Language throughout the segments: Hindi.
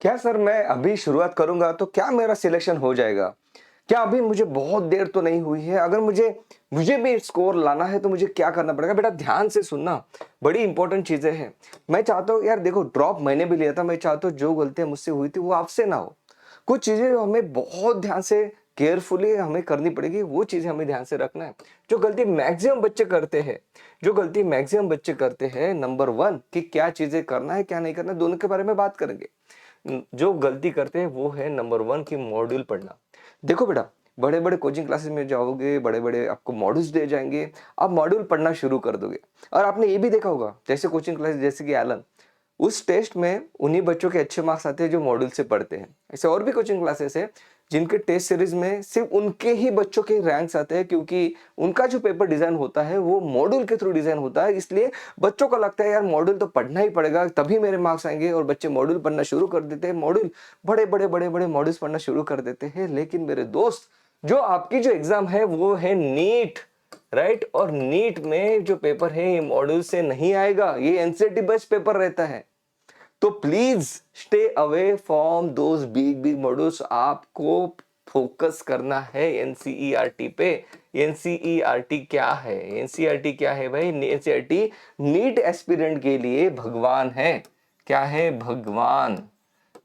क्या सर मैं अभी शुरुआत करूँगा तो क्या मेरा सिलेक्शन हो जाएगा? क्या अभी मुझे बहुत देर तो नहीं हुई है? अगर मुझे मुझे भी स्कोर लाना है तो मुझे क्या करना पड़ेगा? बेटा ध्यान से सुनना, बड़ी इंपॉर्टेंट चीज़ें हैं। मैं चाहता हूँ यार देखो ड्रॉप मैंने भी लिया था, मैं चाहता हूँ जो गलतियाँ मुझसे हुई थी वो आपसे ना हो। कुछ चीज़ें जो हमें बहुत ध्यान से केयरफुली हमें करनी पड़ेगी, वो चीज़ें हमें ध्यान से रखना है। जो गलती मैक्सिमम बच्चे करते हैं, नंबर 1 कि क्या चीज़ें करना है, क्या नहीं करना है, दोनों के बारे में बात करेंगे। जो गलती करते हैं वो है नंबर 1 कि मॉड्यूल पढ़ना। देखो बेटा, बड़े-बड़े कोचिंग क्लासेस में जाओगे, बड़े-बड़े आपको मॉड्यूल्स दिए जाएँगे, आप मॉड्यूल पढ़ना शुरू कर दोगे। और आपने ये भी देखा होगा, जैसे कोचिंग क्लासेस जैसे कि एलन, उस टेस्ट में उन्हीं बच्चों के अच्छे मार्क्स आते हैं जो मॉड्यूल से पढ़ते हैं। ऐसे और भी कोचिंग क्लासेस हैं, जिनके टेस्ट सीरीज़ में सिर्फ़ उनके ही बच्चों के रैंक्स आते हैं क्योंकि उनका जो पेपर डिज़ाइन होता है वो मॉड्यूल के थ्रू डिज़ाइन होता है। इसलिए बच्चों को लगता है यार मॉड्यूल तो पढ़ना ही पड़ेगा तभी मेरे मार्क्स आएँगे और बच्चे मॉड्यूल पढ़ना शुरू कर देते हैं। मॉड्यूल बड़े-बड़े मॉड्यूल्स पढ़ना शुरू कर देते हैं। लेकिन मेरे दोस्त, जो आपकी जो एग्ज़ाम है वो है नीट, राइट? और नीट में जो पेपर है ये मॉड्यूल से नहीं आएगा, ये एनसीईआरटी बेस्ड पेपर रहता है। तो please stay away from those big big modules. आपको फोकस करना है एनसीईआरटी पे। एनसीईआरटी क्या है? एनसीईआरटी क्या है भाई? एनसीईआरटी नीट एस्पिरेंट के लिए भगवान है। क्या है? भगवान।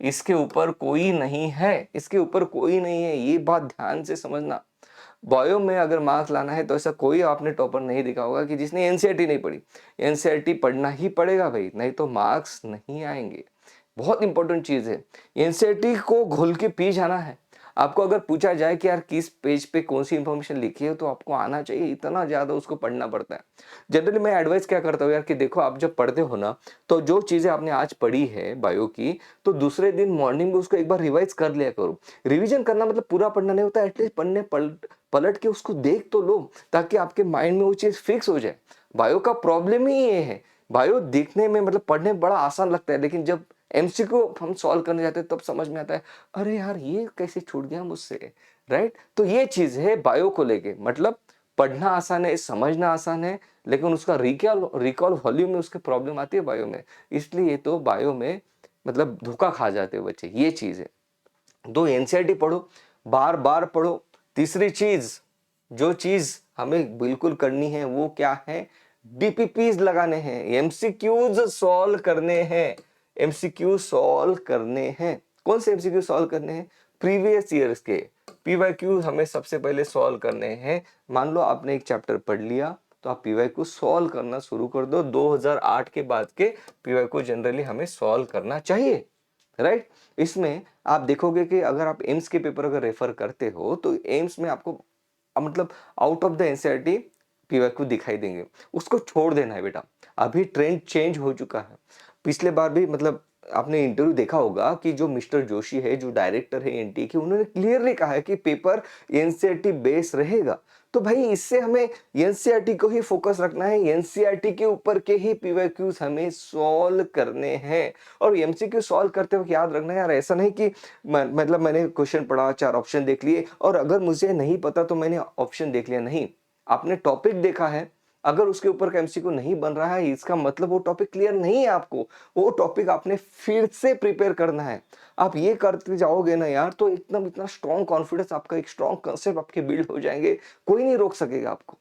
इसके ऊपर कोई नहीं है, इसके ऊपर कोई नहीं है, ये बात ध्यान से समझना। बायो में अगर मार्क्स लाना है तो ऐसा कोई आपने टॉपर नहीं दिखा होगा कि जिसने एनसीईआरटी नहीं पढ़ी। एनसीईआरटी पढ़ना ही पड़ेगा भाई, नहीं तो मार्क्स नहीं आएंगे। बहुत इंपॉर्टेंट चीज है, एनसीईआरटी को घुल के पी जाना है। आपको अगर पूछा जाए कि यार किस पेज पे कौन सी इंफॉर्मेशन लिखी है तो आपको आना चाहिए, इतना ज्यादा उसको पढ़ना पड़ता है। जनरली मैं एडवाइस क्या करता हूँ यार कि देखो आप जब पढ़ते हो ना, तो जो चीजें आपने आज पढ़ी है बायो की, तो दूसरे दिन मॉर्निंग में उसको एक बार रिवाइज कर लिया करो। रिवीजन करना मतलब पूरा पढ़ना नहीं होता, एटलीस्ट पढ़ने पलट के उसको देख तो लो, ताकि आपके माइंड में वो चीज फिक्स हो जाए। बायो का प्रॉब्लम ही ये है, बायो देखने में मतलब पढ़ने में बड़ा आसान लगता है, लेकिन जब एमसीक्यू हम सॉल्व करने जाते हैं तब समझ में आता है अरे यार ये कैसे छूट गया मुझसे, राइट? तो ये चीज है बायो को लेके, मतलब पढ़ना आसान है, समझना आसान है, लेकिन उसका रिकॉल रिकॉल वॉल्यूम में उसके प्रॉब्लम आती है बायो में। इसलिए तो बायो में मतलब धोखा खा जाते हैं बच्चे, ये चीज है। दो एनसीईआरटी पढ़ो, बार बार पढ़ो। तीसरी चीज, जो चीज हमें बिल्कुल करनी है वो क्या है? बीपीपीज लगाने हैं, एमसीक्यूज सॉल्व करने हैं। एमसीक्यू सॉल्व करने हैं। कौन से एमसीक्यू सॉल्व करने हैं? प्रीवियस ईयर्स के पीवाईक्यू हमें सबसे पहले सॉल्व करने हैं। मान लो आपने एक चैप्टर पढ़ लिया तो आप पीवाईक्यू सॉल्व करना शुरू कर दो। 2008 के बाद के पीवाईक्यू जनरली हमें सॉल्व करना चाहिए, राइट? इसमें आप देखोगे कि अगर आप एम्स के पेपर अगर रेफर करते हो तो एम्स में आपको मतलब out of the NCERT PYQ दिखाई देंगे। उसको छोड़ देना है बेटा, अभी ट्रेंड चेंज हो चुका है। पिछले बार भी मतलब आपने इंटरव्यू देखा होगा कि जो मिस्टर जोशी है, जो डायरेक्टर है एनटीए के, उन्होंने क्लियरली कहा है कि पेपर एनसीईआरटी बेस रहेगा। तो भाई इससे हमें एनसीईआरटी को ही फोकस रखना है, एनसीईआरटी के ऊपर के ही पीवाईक्यूज हमें सॉल्व करने हैं। और एमसीक्यू सॉल्व करते वक्त याद रखना है यार, ऐसा नहीं कि मतलब मैंने क्वेश्चन पढ़ा, 4 ऑप्शन देख लिए और अगर मुझे नहीं पता तो मैंने ऑप्शन देख लिया, नहीं। आपने टॉपिक देखा है, अगर उसके ऊपर का एमसीक्यू नहीं बन रहा है इसका मतलब वो टॉपिक क्लियर नहीं है आपको। वो टॉपिक आपने फिर से प्रिपेयर करना है। आप ये करते जाओगे ना यार तो एकदम इतना स्ट्रॉन्ग कॉन्फिडेंस, आपका एक स्ट्रॉन्ग कंसेप्ट आपके बिल्ड हो जाएंगे, कोई नहीं रोक सकेगा आपको।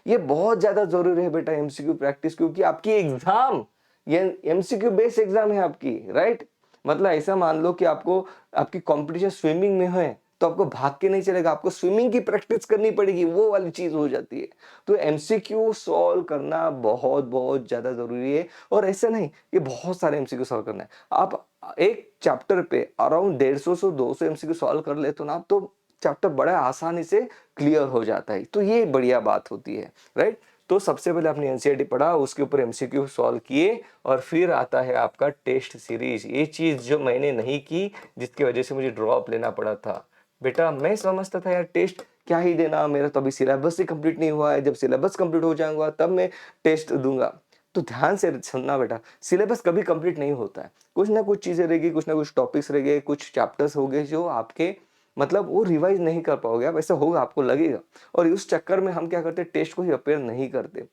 ये बहुत ज्यादा जरूरी है बेटा एमसीक्यू प्रैक्टिस, क्योंकि आपकी एग्जाम ये एमसीक्यू बेस्ड एग्जाम है आपकी, राइट? मतलब ऐसा मान लो कि आपको आपकी कंपटीशन स्विमिंग में है तो आपको भाग के नहीं चलेगा, आपको स्विमिंग की प्रैक्टिस करनी पड़ेगी, वो वाली चीज हो जाती है। तो एमसीक्यू सॉल्व करना बहुत बहुत ज्यादा जरूरी है। और ऐसा नहीं कि बहुत सारे एमसीक्यू सॉल्व करना है, आप एक चैप्टर पे अराउंड 150 से 200 एमसीक्यू सॉल्व कर ले तो ना, तो चैप्टर बड़ा आसानी से क्लियर हो जाता है। तो ये बढ़िया बात होती है, राइट? तो सबसे पहले आपने एनसीईआरटी पढ़ा, उसके ऊपर एमसीक्यू सॉल्व किए और फिर आता है आपका टेस्ट सीरीज। ये चीज जो मैंने नहीं की, जिसकी वजह से मुझे ड्रॉप लेना पड़ा था। बेटा मैं समझता था यार टेस्ट क्या ही देना, मेरा तो अभी सिलेबस ही कंप्लीट नहीं हुआ है, जब सिलेबस कंप्लीट हो जाएगा तब मैं टेस्ट दूंगा। तो ध्यान से सुनना बेटा, सिलेबस कभी कंप्लीट नहीं होता है, कुछ ना कुछ चीजें रहेगी, कुछ ना कुछ टॉपिक्स रहेंगे, कुछ चैप्टर्स हो गए जो आपके मतलब वो रिवाइज नहीं कर पाओगे आप, ऐसा होगा, आपको लगेगा। और उस चक्कर में हम क्या करते हैं, टेस्ट को ही अपेयर नहीं करते।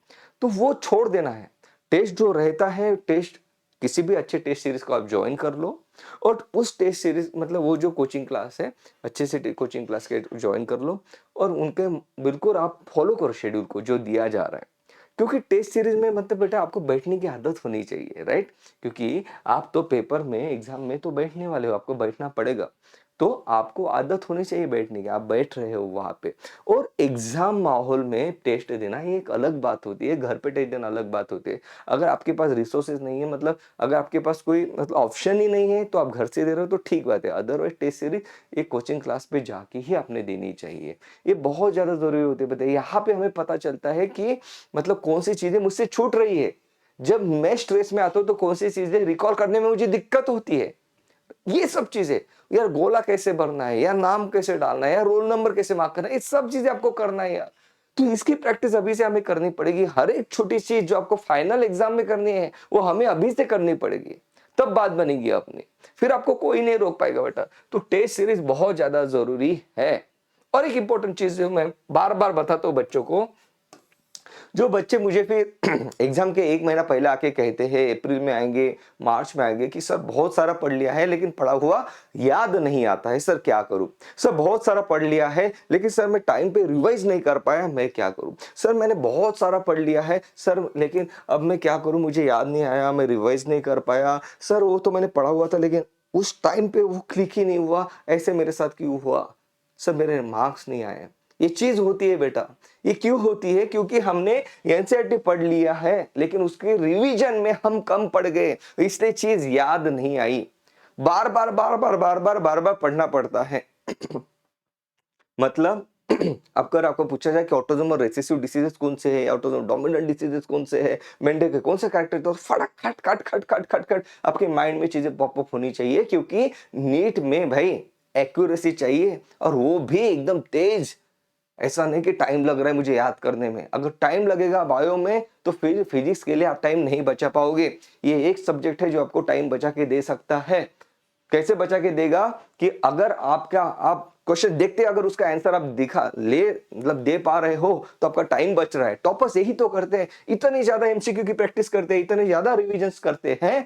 तो वो छोड़ देना है। टेस्ट जो रहता है, टेस्ट किसी भी अच्छे टेस्ट सीरीज को आप ज्वाइन कर लो और उस टेस्ट सीरीज मतलब वो जो कोचिंग क्लास है अच्छे से कोचिंग क्लास के ज्वाइन कर लो और उनके बिल्कुल आप फॉलो करो शेड्यूल को जो दिया जा रहा है। क्योंकि टेस्ट सीरीज में मतलब बेटा आपको बैठने की आदत होनी चाहिए, राइट? क्योंकि आप तो पेपर में एग्जाम में तो बैठने वाले हो, आपको बैठना पड़ेगा। तो आपको आदत होनी चाहिए बैठने की, आप बैठ रहे हो वहां पे। और एग्जाम माहौल में टेस्ट देना ये एक अलग बात होती है, घर पे टेस्ट देना अलग बात होती है। अगर आपके पास रिसोर्सेज नहीं है, मतलब अगर आपके पास कोई मतलब ऑप्शन ही नहीं है तो आप घर से दे रहे हो तो ठीक बात है, अदरवाइज टेस्ट सीरीज एक कोचिंग क्लास पे जाके ही आपने देनी चाहिए। ये बहुत ज्यादा जरूरी होती है। बताइए, यहाँ पे हमें पता चलता है कि मतलब कौन सी चीजें मुझसे छूट रही है। जब मैं स्ट्रेस में आता हूँ तो कौन सी चीजें रिकॉल करने में मुझे दिक्कत होती है, ये सब चीजें, यार गोला कैसे भरना है, यार नाम कैसे डालना है, यार रोल नंबर कैसे मार्क करना है, ये सब चीजें आपको करना है यार। तो इसकी प्रैक्टिस अभी से हमें करनी पड़ेगी। हर एक छोटी चीज जो आपको फाइनल एग्जाम में करनी है वो हमें अभी से करनी पड़ेगी, तब बात बनेगी अपनी, फिर आपको कोई नहीं रोक पाएगा बेटा। तो टेस्ट सीरीज बहुत ज्यादा जरूरी है। और एक इंपॉर्टेंट चीज जो मैं बार बार बताता हूँ बच्चों को, जो बच्चे मुझे फिर एग्जाम के एक महीना पहले आके कहते हैं अप्रैल में आएंगे, मार्च में आएंगे कि सर बहुत सारा पढ़ लिया है लेकिन पढ़ा हुआ याद नहीं आता है, सर क्या करूं? सर बहुत सारा पढ़ लिया है लेकिन सर मैं टाइम पे रिवाइज नहीं कर पाया, मैं क्या करूं? सर मैंने बहुत सारा पढ़ लिया है सर, लेकिन अब मैं क्या करूं, मुझे याद नहीं आया, मैं रिवाइज नहीं कर पाया। सर वो तो मैंने पढ़ा हुआ था लेकिन उस टाइम पे वो क्लिक ही नहीं हुआ, ऐसे मेरे साथ क्यों हुआ? सर मेरे मार्क्स नहीं आए। ये चीज होती है बेटा। ये क्यों होती है? क्योंकि हमने एनसीईआरटी पढ़ लिया है लेकिन उसके रिवीजन में हम कम पड़ गए, इसलिए चीज याद नहीं आई। बार बार बार बार बार बार बार बार पढ़ना पड़ता है। मतलब अगर आपको पूछा जाए कि ऑटोसोमल रिसेसिव डिसीजेस कौन से है, ऑटोसोमल डोमिनेंट डिसीजेस कौन से है, मेंढे के कौन से कैरेक्टर, तो फटक खट खट खट खट खट खट आपके माइंड में चीजें पॉपअप होनी चाहिए। क्योंकि नीट में भाई एक्यूरेसी चाहिए और वो भी एकदम तेज। ऐसा नहीं कि टाइम लग रहा है मुझे याद करने में, अगर टाइम लगेगा बायो में तो फिर फिजिक्स के लिए आप टाइम नहीं बचा पाओगे। ये एक सब्जेक्ट है जो आपको टाइम बचा के दे सकता है। कैसे बचा के देगा? कि अगर आप क्वेश्चन देखते अगर उसका आंसर आप दिखा ले मतलब दे पा रहे हो तो आपका टाइम बच रहा है। टॉपर्स यही तो करते हैं, इतनी ज्यादा एमसीक्यू की प्रैक्टिस करते हैं, इतने ज्यादा रिविजन्स करते हैं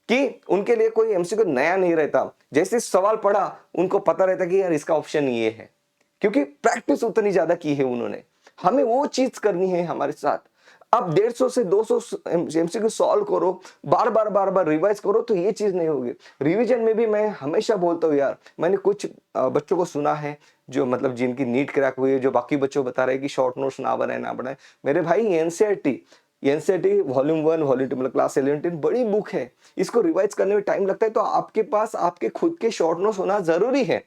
कि उनके लिए कोई एमसीक्यू नया नहीं रहता। जैसे सवाल पढ़ा उनको पता रहता कि यार इसका ऑप्शन ये है, क्योंकि प्रैक्टिस उतनी ज्यादा की है उन्होंने। हमें वो चीज करनी है हमारे साथ। अब 150 से 200 एमसीक्यू सॉल्व करो, बार बार बार बार रिवाइज करो तो ये चीज नहीं होगी। रिवीजन में भी मैं हमेशा बोलता हूँ यार, मैंने कुछ बच्चों को सुना है जो मतलब जिनकी नीट क्रैक हुई है, जो बाकी बच्चों बता रहे हैं कि शॉर्ट नोट्स ना बनाए। मेरे भाई एनसीईआरटी वॉल्यूम 1 वॉल्यूम 2 मतलब क्लास 11 बड़ी बुक है, इसको रिवाइज करने में टाइम लगता है। तो आपके पास आपके खुद के शॉर्ट नोट्स होना जरूरी है।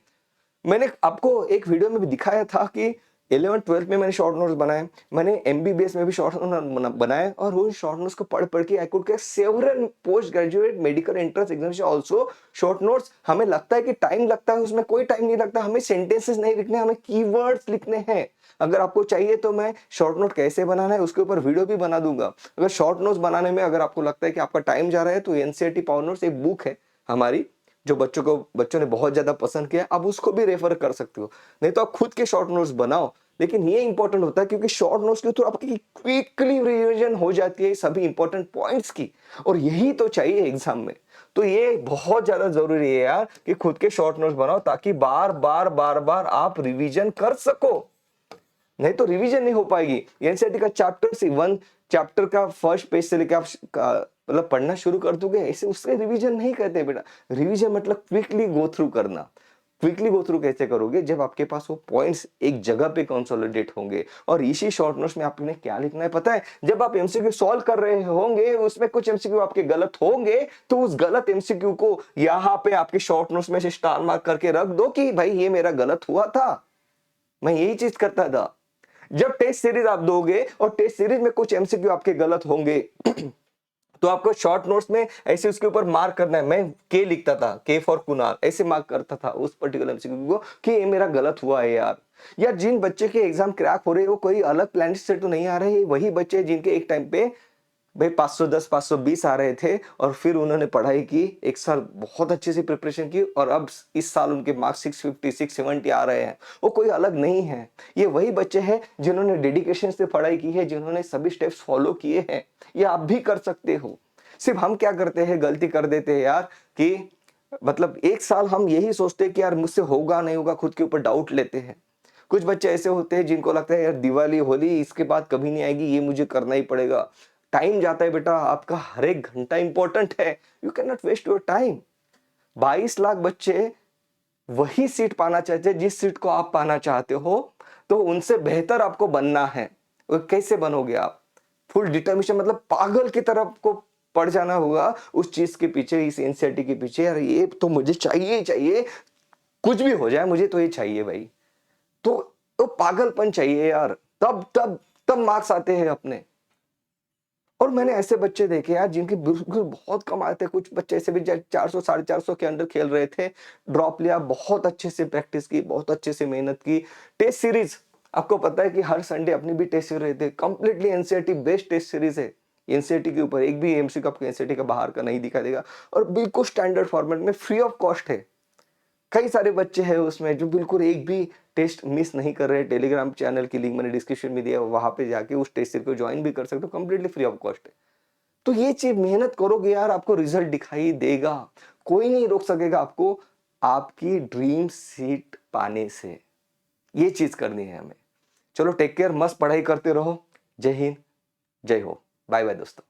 मैंने आपको एक वीडियो में भी दिखाया था कि 11th 12th में मैंने शॉर्ट नोट्स बनाए, मैंने एमबीबीएस में भी शॉर्ट नोट्स बनाए और वो शॉर्ट नोट्स को पढ़ पढ़ के I could get several post graduate medical entrance examination also short notes. हमें लगता है कि टाइम लगता है, उसमें कोई टाइम नहीं लगता। हमें सेंटेंसेस नहीं लिखने, हमें कीवर्ड्स लिखने हैं। अगर आपको चाहिए तो मैं शॉर्ट नोट कैसे बनाना है उसके ऊपर वीडियो भी बना दूंगा। अगर शॉर्ट नोट्स बनाने में अगर आपको लगता है कि आपका टाइम जा रहा है तो एनसीईआरटी पावर नोट्स एक बुक है हमारी, जो बच्चों ने बहुत ज्यादा पसंद किया, आप उसको भी रेफर कर सकते हो। नहीं तो आप खुद के शॉर्ट नोट्स बनाओ। लेकिन ये इंपॉर्टेंट होता है क्योंकि शॉर्ट नोट्स के थ्रू आपकी क्विकली रिवीजन हो जाती है सभी इंपॉर्टेंट पॉइंट्स की, और यही तो चाहिए एग्जाम में। तो ये बहुत ज्यादा जरूरी है यार कि खुद के शॉर्ट नोट्स बनाओ ताकि बार बार बार बार आप रिवीजन कर सको। नहीं तो रिवीजन नहीं हो पाएगी। एनसीईआरटी का चैप्टर से वन चैप्टर का फर्स्ट पेज से लेकर आप मतलब पढ़ना शुरू कर दोगे, ऐसे उसके रिवीजन नहीं कहते बेटा। रिवीजन मतलब क्विकली गो थ्रू करना। क्विकली गो थ्रू कैसे करोगे? जब आपके पास वो पॉइंट्स एक जगह पे कंसोलिडेट होंगे। और इसी शॉर्ट नोट्स में आपने क्या लिखना है पता है? जब आप एमसीक्यू सॉल्व कर रहे होंगे उसमें कुछ एमसीक्यू आपके गलत होंगे तो उस गलत एमसीक्यू को यहाँ पे आपके शॉर्ट नोट्स में से स्टार मार्क करके रख दो कि भाई ये मेरा गलत हुआ था। मैं यही चीज करता था। जब टेस्ट सीरीज आप दोगे और टेस्ट सीरीज में कुछ एमसीक्यू आपके गलत होंगे तो आपको शॉर्ट नोट्स में ऐसे उसके ऊपर मार्क करना है। मैं के लिखता था, के फॉर कुणाल, ऐसे मार्क करता था उस पर्टिकुलर एमसीक्यू को कि ये मेरा गलत हुआ है यार। यार जिन बच्चे के एग्जाम क्रैक हो रहे हैं वो कोई अलग प्लेनेट से तो नहीं आ रहे, वही बच्चे जिनके एक टाइम पे भाई 510 520 आ रहे थे और फिर उन्होंने पढ़ाई की, एक साल बहुत अच्छे से प्रिपरेशन की और अब इस साल उनके मार्क्स 650 670 आ रहे हैं। वो कोई अलग नहीं है, ये वही बच्चे हैं जिन्होंने डेडिकेशन से पढ़ाई की है, जिन्होंने सभी स्टेप्स फॉलो किए हैं। ये आप भी कर सकते हो। सिर्फ हम क्या करते हैं, गलती कर देते हैं यार कि मतलब 1 साल हम यही सोचते हैं कि यार मुझसे होगा नहीं होगा, खुद के ऊपर डाउट लेते हैं। कुछ बच्चे ऐसे होते हैं जिनको लगता है यार दिवाली, होली इसके बाद कभी नहीं आएगी, ये मुझे करना ही पड़ेगा। टाइम जाता है बेटा, आपका हर एक घंटा इंपॉर्टेंट है। You can not waste your time. 22 lakh बच्चे वही सीट पाना चाहते हैं जिस सीट को आप पाना चाहते हो, तो उनसे बेहतर आपको बनना है। और कैसे बनोगे आप? फुल डिटर्मिनेशन, मतलब पागल की तरफ को पड़ जाना होगा उस चीज के पीछे, इस एनसीईआरटी के पीछे। यार ये तो मुझे चाहिए ही चाहिए, कुछ भी हो जाए मुझे तो ये चाहिए भाई। तो पागलपन चाहिए यार, तब तब तब मार्क्स आते हैं अपने। और मैंने ऐसे बच्चे देखे यार जिनके बिल्कुल बहुत कम आए थे। कुछ बच्चे ऐसे भी 400 450 के अंडर खेल रहे थे, ड्रॉप लिया, बहुत अच्छे से प्रैक्टिस की, बहुत अच्छे से मेहनत की। टेस्ट सीरीज, आपको पता है कि हर संडे अपनी भी टेस्ट सीरीज रहती है। Completely NCERT based test series है। एनसीईआरटी के ऊपर एक भी एमसीक्यू आपको एनसीईआरटी का बाहर का नहीं दिखा देगा, और बिल्कुल स्टैंडर्ड फॉर्मेट में फ्री ऑफ कॉस्ट है। कई सारे बच्चे हैं उसमें जो बिल्कुल एक भी टेस्ट मिस नहीं कर रहे। टेलीग्राम चैनल की लिंक मैंने डिस्क्रिप्शन में दिया है, वहां पे जाके उस टेस्ट सीरीज को ज्वाइन भी कर सकते हो, कंप्लीटली फ्री ऑफ कॉस्ट है। तो ये चीज मेहनत करोगे यार, आपको रिजल्ट दिखाई देगा। कोई नहीं रोक सकेगा आपको आपकी ड्रीम सीट पाने से। ये चीज करनी है हमें। चलो टेक केयर, मस्त पढ़ाई करते रहो। जय हिंद, जय हो, बाय बाय दोस्तों।